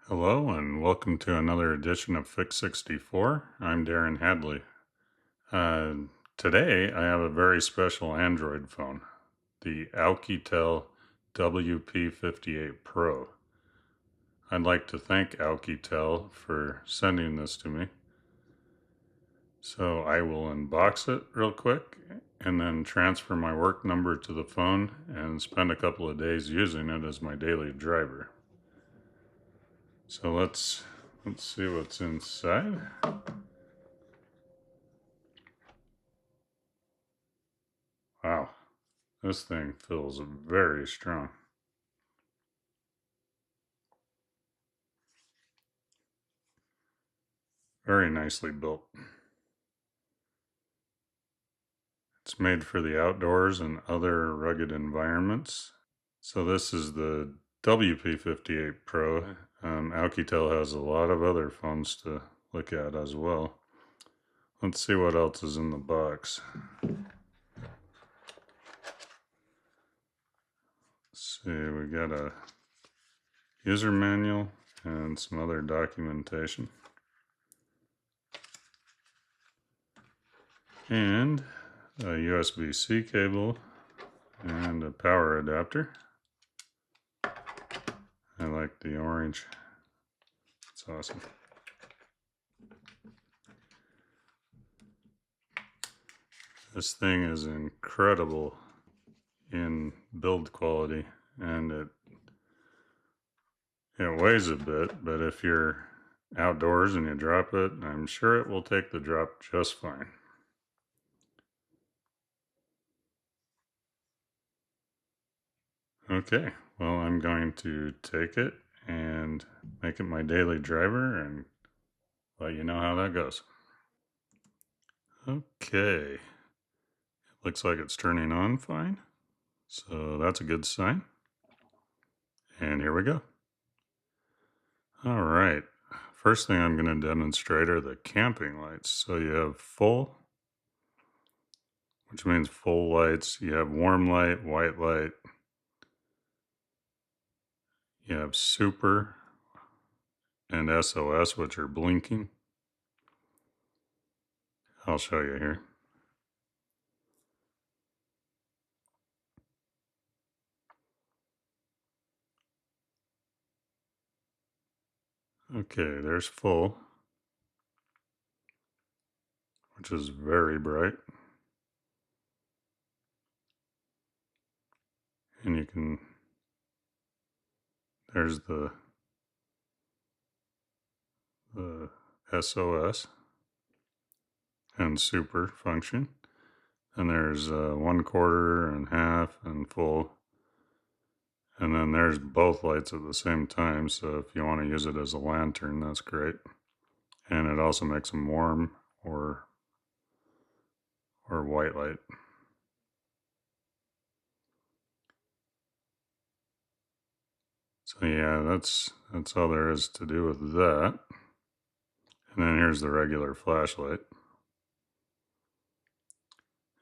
Hello and welcome to another edition of Fix 64. I'm Darren Hadley. Uh, Today I have a very special Android phone, the Oukitel WP58 Pro. I'd like to thank Oukitel for sending this to me. So I will unbox it real quick and then transfer my work number to the phone and spend a couple of days using it as my daily driver. So let's see what's inside. Wow, this thing feels very strong. Very nicely built. It's made for the outdoors and other rugged environments. So this is the WP58 Pro. Oukitel has a lot of other phones to look at as well. Let's see what else is in the box. Let's see, we got a user manual and some other documentation. And a USB-C cable and a power adapter. I like the orange. It's awesome. This thing is incredible in build quality, and it weighs a bit, but if you're outdoors and you drop it, I'm sure it will take the drop just fine. Okay, well, I'm going to take it and make it my daily driver and let you know how that goes. Okay, looks like it's turning on fine, so that's a good sign. And here we go. All right, first thing I'm going to demonstrate are the camping lights. So you have full, which means full lights. You have warm light, white light. You have super and SOS, which are blinking. I'll show you here. Okay, there's full, which is very bright. And you can, there's the SOS and super function. And there's 1/4 and half and full. And then there's both lights at the same time. So if you want to use it as a lantern, that's great. And it also makes them warm or white light. So yeah, that's all there is to do with that. And then here's the regular flashlight.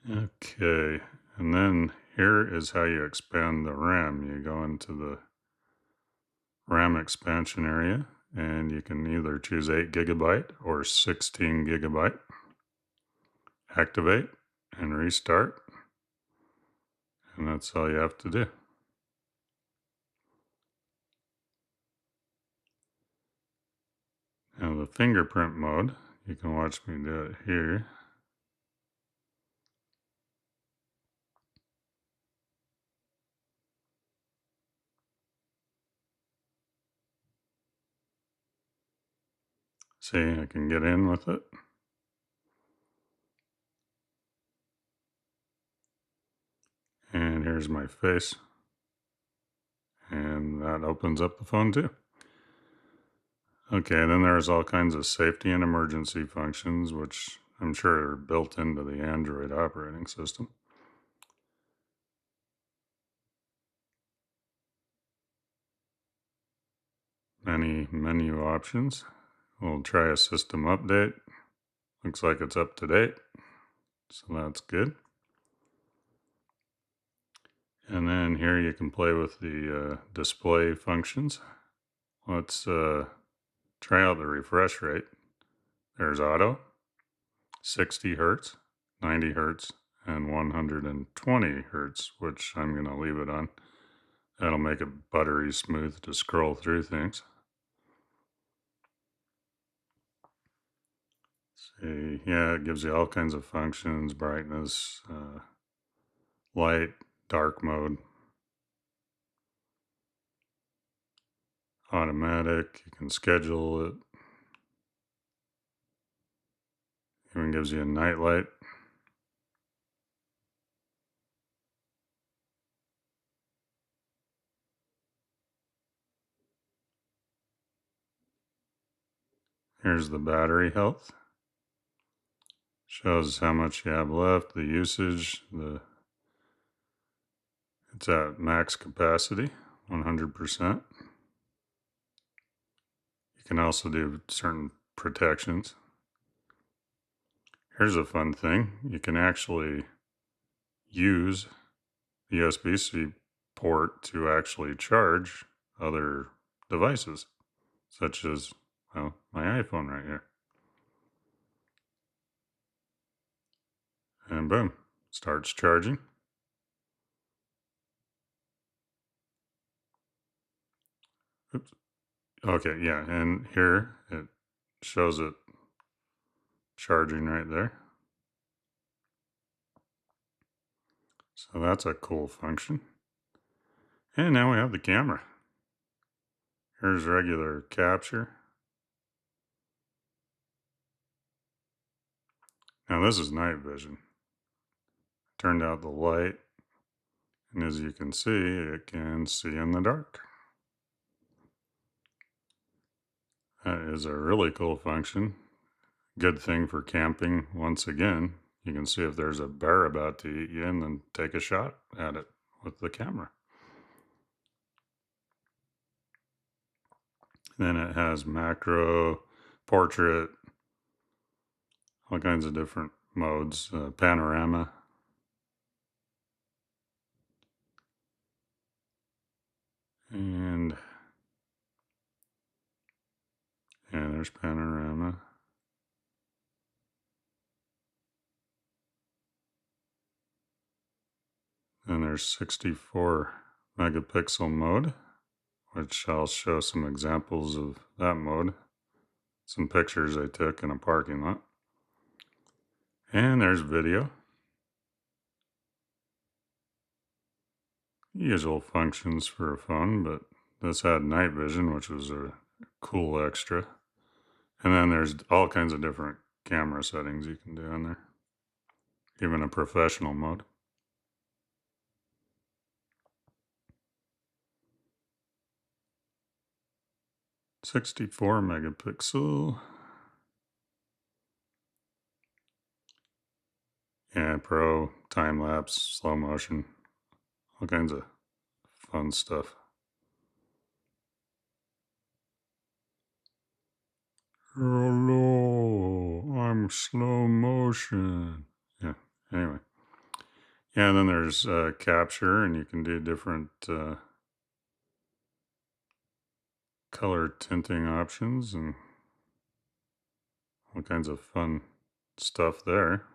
Okay, and then here is how you expand the RAM. You go into the RAM expansion area and you can either choose 8 GB or 16 GB. Activate and restart. And that's all you have to do. Now the fingerprint mode, you can watch me do it here. See, I can get in with it. And here's my face. And that opens up the phone too. Okay, then there's all kinds of safety and emergency functions, which I'm sure are built into the Android operating system. Many menu options. We'll try a system update. Looks like it's up to date, so that's good. And then here you can play with the display functions, Let's try out the refresh rate. There's auto, 60 hertz, 90 hertz, and 120 hertz, which I'm going to leave it on. That'll make it buttery smooth to scroll through things. See, yeah, it gives you all kinds of functions, brightness, light, dark mode, automatic. You can schedule it. Even gives you a night light. Here's the battery health. Shows how much you have left, the usage, it's at max capacity, 100%. You can also do certain protections. Here's a fun thing. You can actually use the USB-C port to actually charge other devices, such as, well, my iPhone right here. And boom, starts charging. Oops. Okay, yeah, and here it shows it charging right there. So that's a cool function. And now we have the camera. Here's regular capture. Now this is night vision. Turned out the light, and as you can see, it can see in the dark. That is a really cool function. Good thing for camping. Once again, you can see if there's a bear about to eat you and then take a shot at it with the camera. Then it has macro, portrait, all kinds of different modes, panorama. And yeah, there's panorama. Then there's 64 megapixel mode, which I'll show some examples of that mode. Some pictures I took in a parking lot. And there's video. Usual functions for a phone, but this had night vision, which was a cool extra. And then there's all kinds of different camera settings you can do in there. Even a professional mode. 64 megapixel. Yeah, pro, time lapse, slow motion, all kinds of fun stuff. Hello, I'm slow motion. Yeah, anyway. Yeah, and then there's capture, and you can do different color tinting options and all kinds of fun stuff there.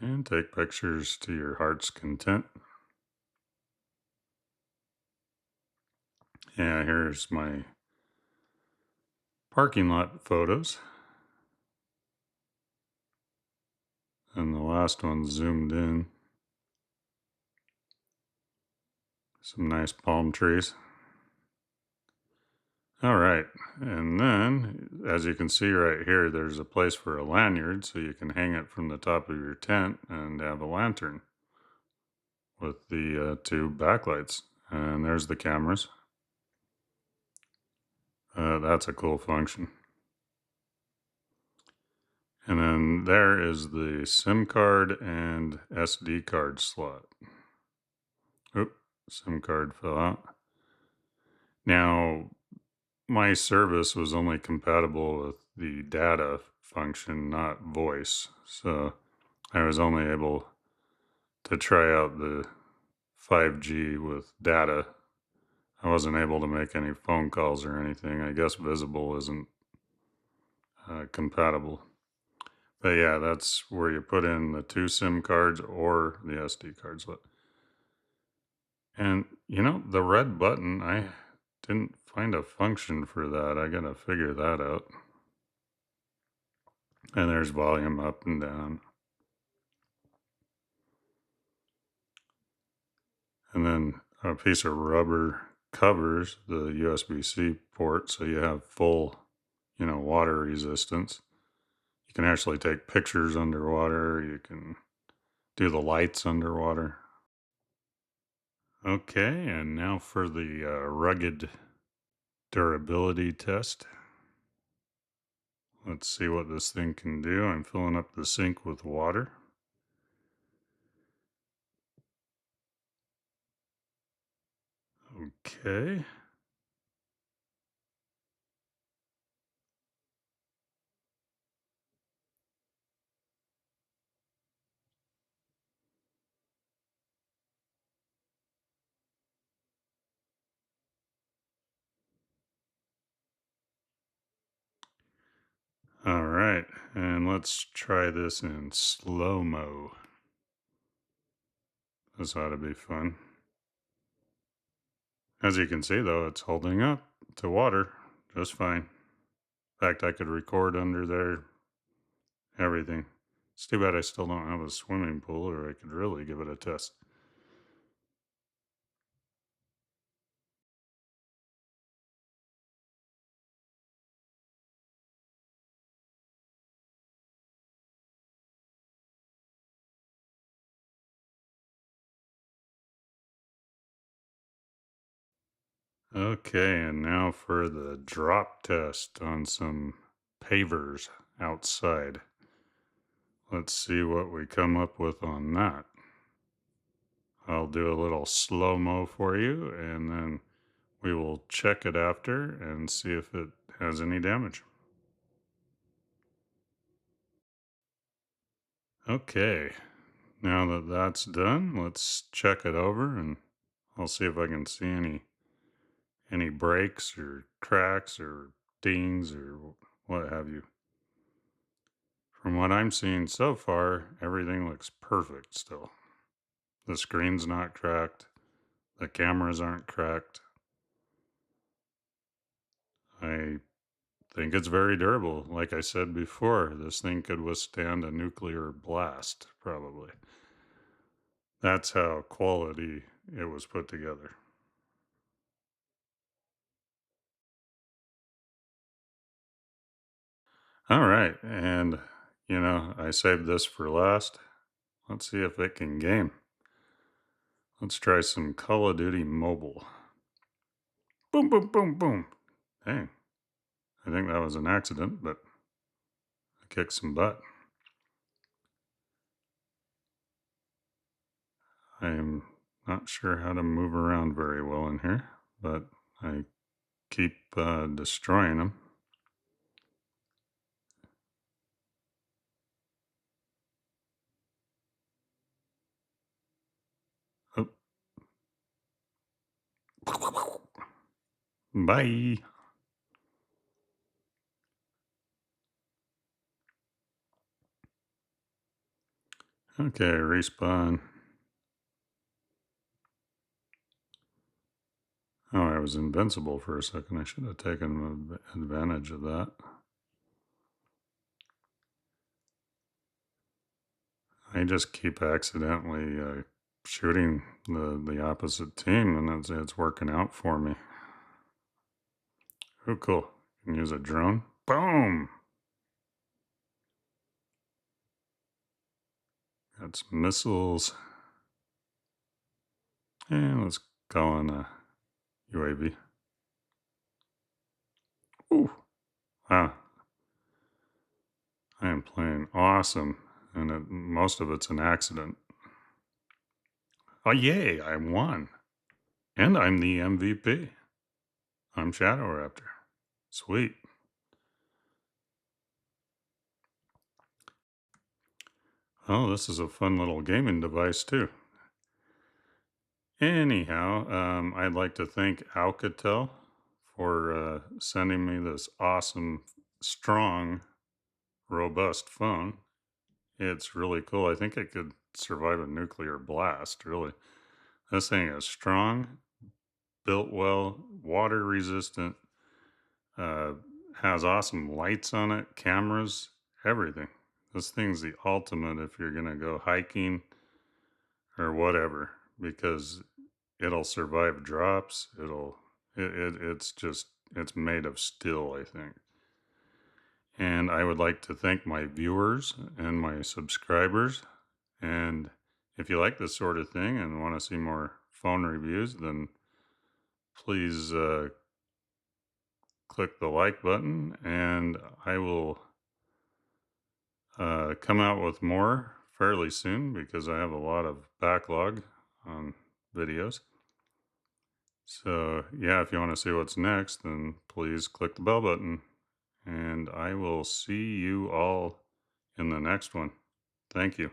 And take pictures to your heart's content. Yeah, here's my parking lot photos. And the last one zoomed in. Some nice palm trees. All right, and then as you can see right here, there's a place for a lanyard so you can hang it from the top of your tent and have a lantern with the two backlights. And there's the cameras. That's a cool function. And then there is the SIM card and SD card slot. Oop, SIM card fell out. Now, my service was only compatible with the data function, not voice. So I was only able to try out the 5G with data. I wasn't able to make any phone calls or anything. I guess Visible isn't compatible. But yeah, that's where you put in the two SIM cards or the SD cards. And the red button, I didn't find a function for that. I gotta figure that out. And there's volume up and down. And then a piece of rubber covers the USB-C port so you have full, water resistance. You can actually take pictures underwater. You can do the lights underwater. Okay, and now for the rugged durability test. Let's see what this thing can do. I'm filling up the sink with water. Okay. All right, and let's try this in slow-mo. This ought to be fun. As you can see, though, it's holding up to water just fine. In fact, I could record under there, everything. It's too bad I still don't have a swimming pool, or I could really give it a test. Okay, and now for the drop test on some pavers outside. Let's see what we come up with on that. I'll do a little slow-mo for you, and then we will check it after and see if it has any damage. Okay, now that that's done, let's check it over and I'll see if I can see any breaks or cracks or dings or what have you. From what I'm seeing so far, everything looks perfect still. The screen's not cracked. The cameras aren't cracked. I think it's very durable. Like I said before, this thing could withstand a nuclear blast, probably. That's how quality it was put together. All right. And, I saved this for last. Let's see if it can game. Let's try some Call of Duty Mobile. Boom, boom, boom, boom. Hey, I think that was an accident, but I kicked some butt. I am not sure how to move around very well in here, but I keep destroying them. Oh. Bye. Okay, respawn. Oh, I was invincible for a second. I should have taken advantage of that. I just keep accidentally shooting the opposite team, and it's working out for me. Oh, cool. Can use a drone. Boom! Got some missiles. And let's call in a UAV. Ooh! Wow. I am playing awesome, and most of it's an accident. Oh, yay! I won. And I'm the MVP. I'm Shadow Raptor. Sweet. Oh, this is a fun little gaming device too. Anyhow, I'd like to thank Oukitel for sending me this awesome, strong, robust phone. It's really cool. I think it could survive a nuclear blast, really. This thing is strong, built well, water resistant, uh, has awesome lights on it, cameras, everything. This thing's the ultimate if you're going to go hiking or whatever, because it'll survive drops. It's just, it's made of steel, I think. And I would like to thank my viewers and my subscribers. And if you like this sort of thing and want to see more phone reviews, then please click the like button, and I will come out with more fairly soon because I have a lot of backlog on videos. So, yeah, if you want to see what's next, then please click the bell button, and I will see you all in the next one. Thank you.